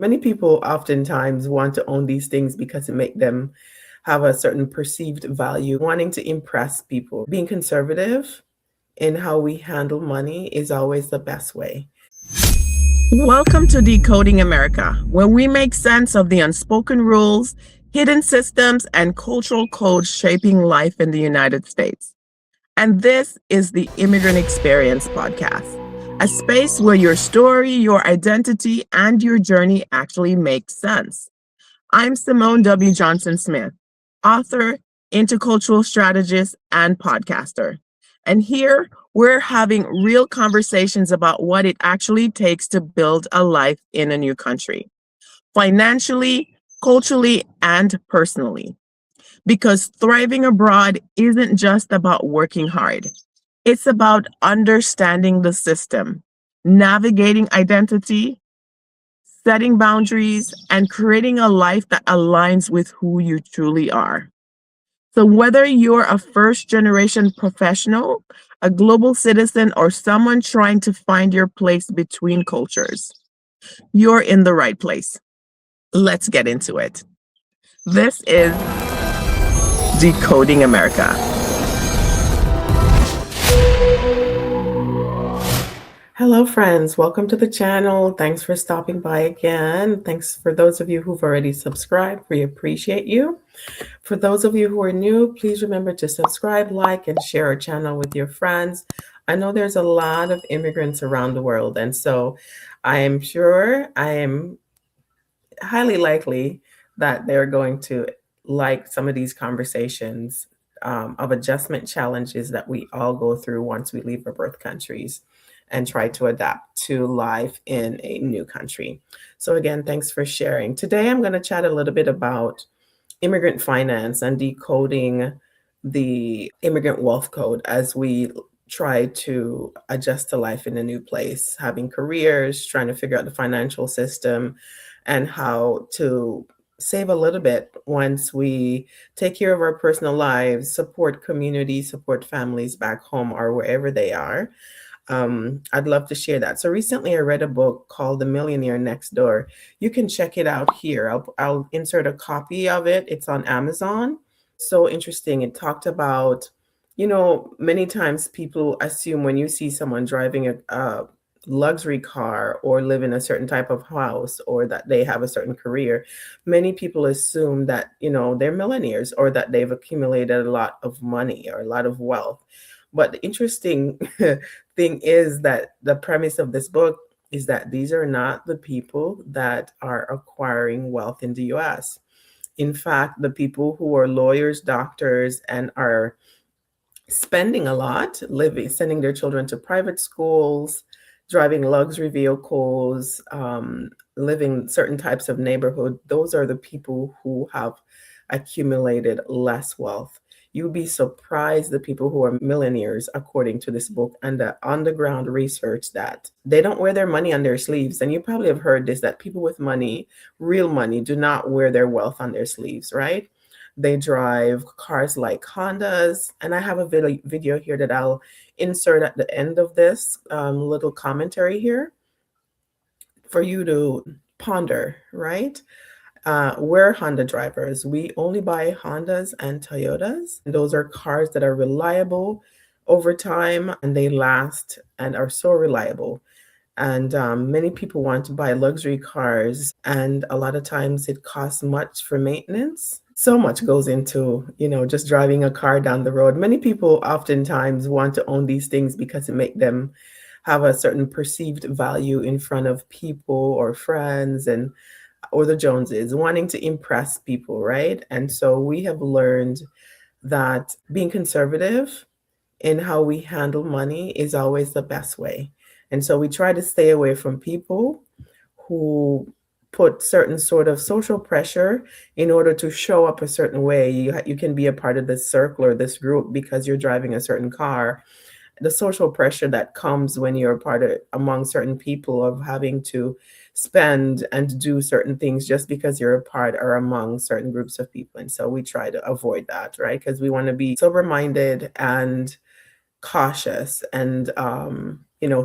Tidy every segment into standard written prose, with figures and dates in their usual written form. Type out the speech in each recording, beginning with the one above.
Many people oftentimes want to own these things because it make them have a certain perceived value, wanting to impress people. Being conservative in how we handle money is always the best way. Welcome to Decoding America, where we make sense of the unspoken rules, hidden systems, and cultural codes shaping life in the United States. And this is the Immigrant Experience podcast, a space where your story, your identity, and your journey actually make sense. I'm Simone W. Johnson Smith, author, intercultural strategist, and podcaster. And here we're having real conversations about what it actually takes to build a life in a new country, financially, culturally, and personally. Because thriving abroad isn't just about working hard, it's about understanding the system, navigating identity, setting boundaries, and creating a life that aligns with who you truly are. So, whether you're a first generation professional, a global citizen, or someone trying to find your place between cultures, you're in the right place. Let's get into it. This is Decoding America. Hello, friends. Welcome to the channel. Thanks for stopping by again. Thanks for those of you who've already subscribed. We appreciate you. For those of you who are new, please remember to subscribe, like, and share our channel with your friends. I know there's a lot of immigrants around the world, and so I am highly likely that they're going to like some of these conversations of adjustment challenges that we all go through once we leave our birth countries and try to adapt to life in a new country. So again, thanks for sharing. Today, I'm going to chat a little bit about immigrant finance and decoding the immigrant wealth code as we try to adjust to life in a new place, having careers, trying to figure out the financial system, and how to save a little bit once we take care of our personal lives, support community, support families back home or wherever they are. I'd love to share that. So recently I read a book called The Millionaire Next Door. You can check it out here. I'll insert a copy of it. It's on Amazon. So interesting. It talked about, many times people assume when you see someone driving a luxury car or live in a certain type of house or that they have a certain career, many people assume that, they're millionaires or that they've accumulated a lot of money or a lot of wealth. But the interesting thing is that the premise of this book is that these are not the people that are acquiring wealth in the US. In fact, the people who are lawyers, doctors, and are spending a lot, sending their children to private schools, driving luxury vehicles, living certain types of neighborhood, those are the people who have accumulated less wealth. You would be surprised the people who are millionaires, according to this book and the underground research, that they don't wear their money on their sleeves. And you probably have heard this, that people with money, real money, do not wear their wealth on their sleeves, right? They drive cars like Hondas. And I have a video here that I'll insert at the end of this little commentary here for you to ponder, right? We're Honda drivers. We only buy Hondas and Toyotas. Those are cars that are reliable over time and they last and are so reliable. And many people want to buy luxury cars, and a lot of times it costs much for maintenance. So much goes into, just driving a car down the road. Many people oftentimes want to own these things because it make them have a certain perceived value in front of people or friends or the Joneses, wanting to impress people, right? And so we have learned that being conservative in how we handle money is always the best way. And so we try to stay away from people who put certain sort of social pressure in order to show up a certain way. You can be a part of this circle or this group because you're driving a certain car. The social pressure that comes when you're among certain people of having to spend and do certain things just because you're a part or among certain groups of people. And so we try to avoid that, right? Because we want to be sober-minded and cautious and,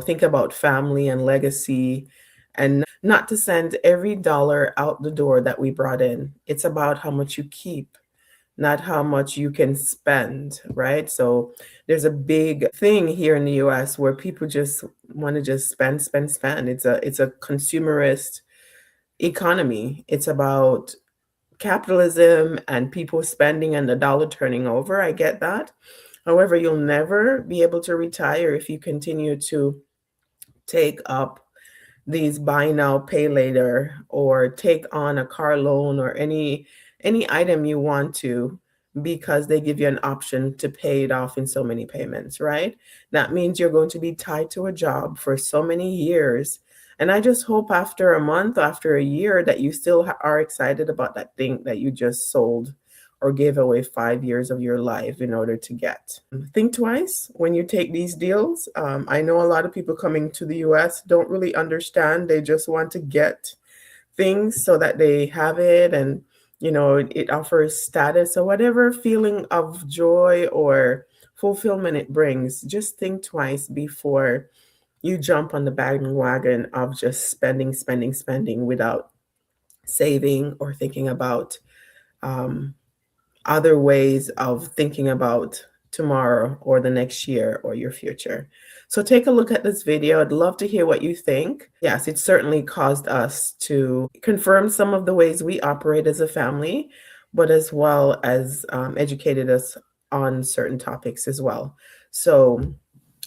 think about family and legacy and not to send every dollar out the door that we brought in. It's about how much you keep, not how much you can spend, right? So there's a big thing here in the US where people just want to just spend, spend, spend. It's a consumerist economy. It's about capitalism and people spending and the dollar turning over. I get that. However, you'll never be able to retire if you continue to take up these buy now pay later, or take on a car loan, or any item you want to, because they give you an option to pay it off in so many payments, right? That means you're going to be tied to a job for so many years. And I just hope after a month, after a year, that you still are excited about that thing that you just sold or gave away 5 years of your life in order to get. Think twice when you take these deals. I know a lot of people coming to the US don't really understand. They just want to get things so that they have it, and it offers status or whatever feeling of joy or fulfillment it brings. Just think twice before you jump on the bandwagon of just spending, spending, spending without saving or thinking about um, other ways of thinking about tomorrow or the next year or your future. So take a look at this video. I'd love to hear what you think. Yes, it certainly caused us to confirm some of the ways we operate as a family, but as well as educated us on certain topics as well. So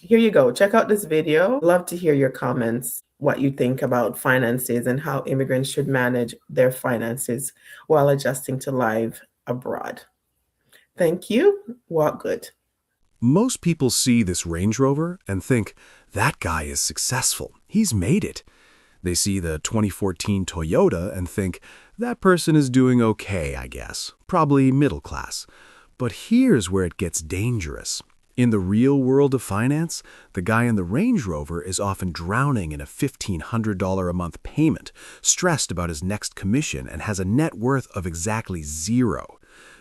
here you go. Check out this video. Love to hear your comments, what you think about finances and how immigrants should manage their finances while adjusting to life abroad. Thank you. Walk good. Most people see this Range Rover and think, that guy is successful. He's made it. They see the 2014 Toyota and think, that person is doing okay, I guess. Probably middle class. But here's where it gets dangerous. In the real world of finance, the guy in the Range Rover is often drowning in a $1,500 a month payment, stressed about his next commission, and has a net worth of exactly zero.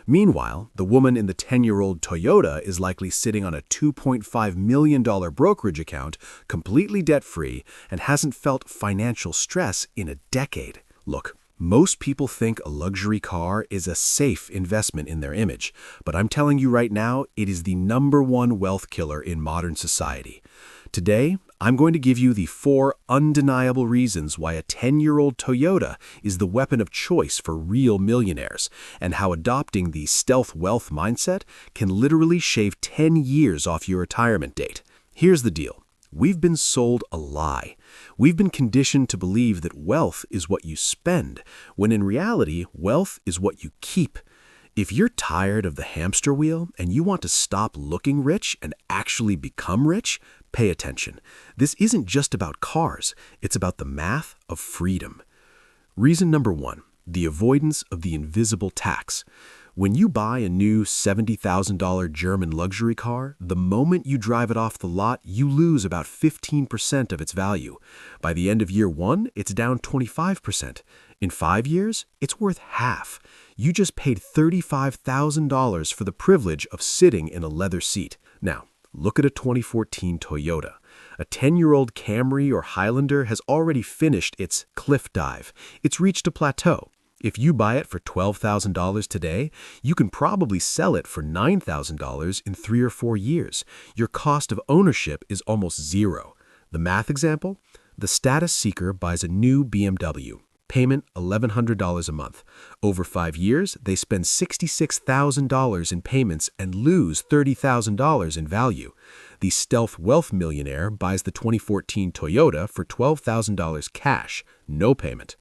Meanwhile, the woman in the 10-year-old Toyota is likely sitting on a $2.5 million brokerage account, completely debt-free, and hasn't felt financial stress in a decade. Look, most people think a luxury car is a safe investment in their image, but I'm telling you right now, it is the #1 wealth killer in modern society. Today, I'm going to give you the 4 undeniable reasons why a 10-year-old Toyota is the weapon of choice for real millionaires, and how adopting the stealth wealth mindset can literally shave 10 years off your retirement date. Here's the deal. We've been sold a lie. We've been conditioned to believe that wealth is what you spend, when in reality, wealth is what you keep. If you're tired of the hamster wheel and you want to stop looking rich and actually become rich, pay attention. This isn't just about cars, it's about the math of freedom. Reason number 1, the avoidance of the invisible tax. When you buy a new $70,000 German luxury car, the moment you drive it off the lot, you lose about 15% of its value. By the end of year 1, it's down 25%. In 5 years, it's worth half. You just paid $35,000 for the privilege of sitting in a leather seat. Now, look at a 2014 Toyota. A 10-year-old Camry or Highlander has already finished its cliff dive. It's reached a plateau. If you buy it for $12,000 today, you can probably sell it for $9,000 in 3 or 4 years. Your cost of ownership is almost zero. The math example? The status seeker buys a new BMW. Payment $1,100 a month. Over 5 years, they spend $66,000 in payments and lose $30,000 in value. The stealth wealth millionaire buys the 2014 Toyota for $12,000 cash, no payment.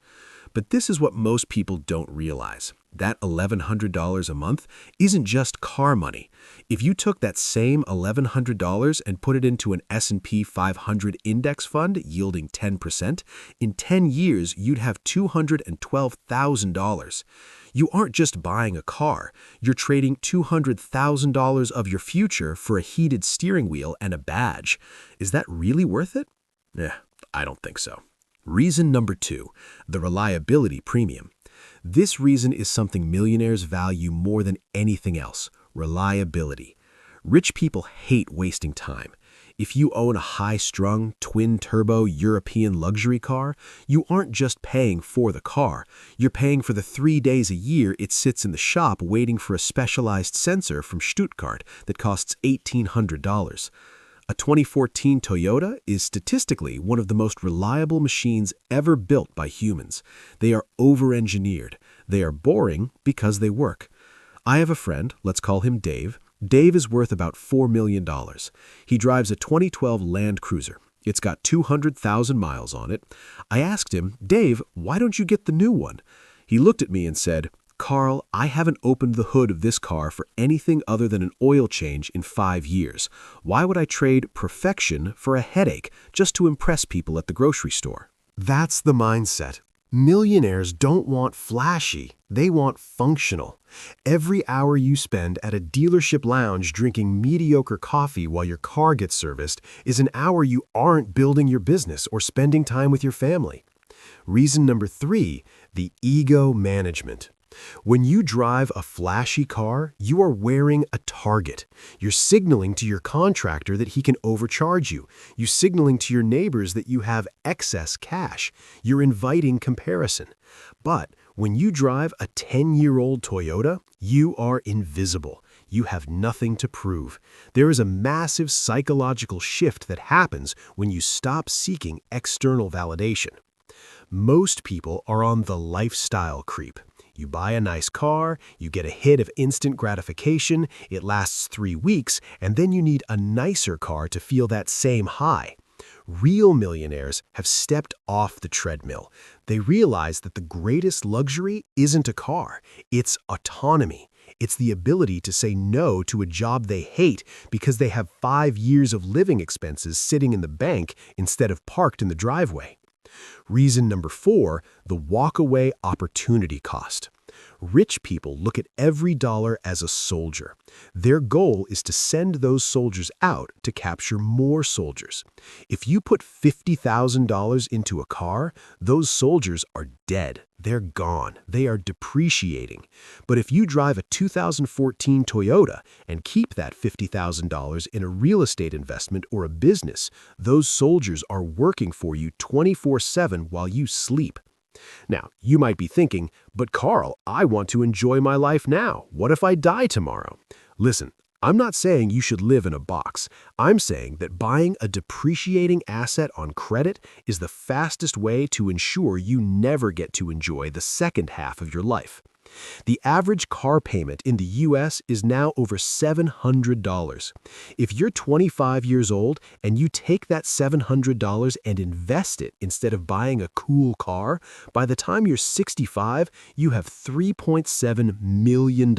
But this is what most people don't realize. That $1,100 a month isn't just car money. If you took that same $1,100 and put it into an S&P 500 index fund yielding 10%, in 10 years you'd have $212,000. You aren't just buying a car, you're trading $200,000 of your future for a heated steering wheel and a badge. Is that really worth it? I don't think so. Reason number 2, the reliability premium. This reason is something millionaires value more than anything else: reliability. Rich people hate wasting time. If you own a high-strung, twin-turbo European luxury car, you aren't just paying for the car. You're paying for the 3 days a year it sits in the shop waiting for a specialized sensor from Stuttgart that costs $1,800. A 2014 Toyota is statistically one of the most reliable machines ever built by humans. They are over-engineered. They are boring because they work. I have a friend, let's call him Dave. Dave is worth about $4 million. He drives a 2012 Land Cruiser. It's got 200,000 miles on it. I asked him, Dave, why don't you get the new one? He looked at me and said, Carl, I haven't opened the hood of this car for anything other than an oil change in 5 years. Why would I trade perfection for a headache just to impress people at the grocery store? That's the mindset. Millionaires don't want flashy, they want functional. Every hour you spend at a dealership lounge drinking mediocre coffee while your car gets serviced is an hour you aren't building your business or spending time with your family. Reason number 3, the ego management. When you drive a flashy car, you are wearing a target. You're signaling to your contractor that he can overcharge you. You're signaling to your neighbors that you have excess cash. You're inviting comparison. But when you drive a 10-year-old Toyota, you are invisible. You have nothing to prove. There is a massive psychological shift that happens when you stop seeking external validation. Most people are on the lifestyle creep. You buy a nice car, you get a hit of instant gratification, it lasts 3 weeks, and then you need a nicer car to feel that same high. Real millionaires have stepped off the treadmill. They realize that the greatest luxury isn't a car, it's autonomy. It's the ability to say no to a job they hate because they have 5 years of living expenses sitting in the bank instead of parked in the driveway. Reason number 4, the walk-away opportunity cost. Rich people look at every dollar as a soldier. Their goal is to send those soldiers out to capture more soldiers. If you put $50,000 into a car, those soldiers are dead. They're gone. They are depreciating. But if you drive a 2014 Toyota and keep that $50,000 in a real estate investment or a business, those soldiers are working for you 24/7 while you sleep. Now, you might be thinking, but Carl, I want to enjoy my life now. What if I die tomorrow? Listen, I'm not saying you should live in a box. I'm saying that buying a depreciating asset on credit is the fastest way to ensure you never get to enjoy the second half of your life. The average car payment in the U.S. is now over $700. If you're 25 years old and you take that $700 and invest it instead of buying a cool car, by the time you're 65, you have $3.7 million.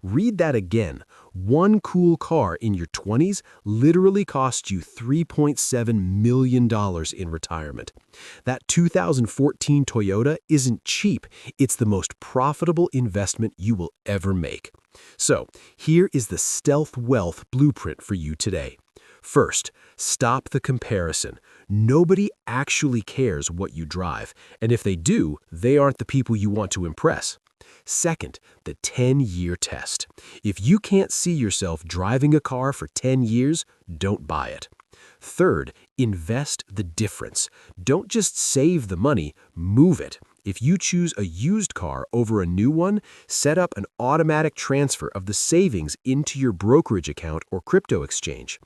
Read that again. One cool car in your 20s literally costs you $3.7 million in retirement. That 2014 Toyota isn't cheap. It's the most profitable investment you will ever make. So, here is the stealth wealth blueprint for you today. First, stop the comparison. Nobody actually cares what you drive, and if they do, they aren't the people you want to impress. Second, the 10-year test. If you can't see yourself driving a car for 10 years, don't buy it. Third, invest the difference. Don't just save the money, move it. If you choose a used car over a new one, set up an automatic transfer of the savings into your brokerage account or crypto exchange.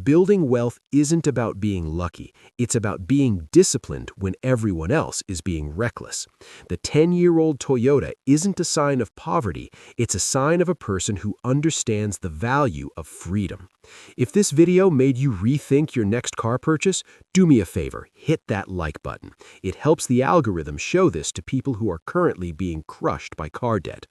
Building wealth isn't about being lucky. It's about being disciplined when everyone else is being reckless. The 10-year-old Toyota isn't a sign of poverty. It's a sign of a person who understands the value of freedom. If this video made you rethink your next car purchase, do me a favor, hit that like button. It helps the algorithm show this to people who are currently being crushed by car debt.